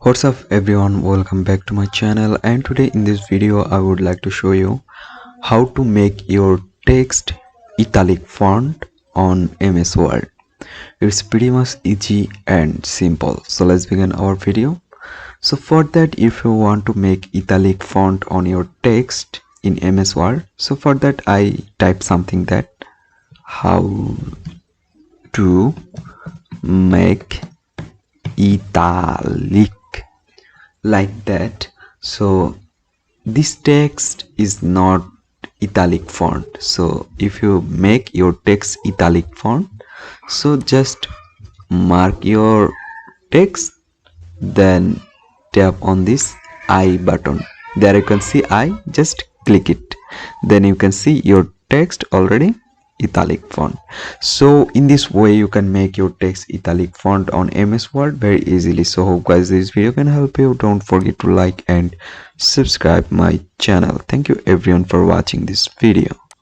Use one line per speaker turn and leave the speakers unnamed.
What's up everyone, welcome back to my channel, and today in this video I would like to show you how to make your text italic font on MS Word. It's pretty much easy and simple, so let's begin our video. So for that, if you want to make italic font on your text in MS Word, so for that I type something that how to make italic, like that. So this text is not italic font, so if you make your text italic font, so just mark your text, then tap on this I button. There you can see I, just click it, then you can see your text already italic font. So in this way you can make your text italic font on MS Word very easily. So hope guys this video can help you. Don't forget to like and subscribe my channel. Thank you everyone for watching this video.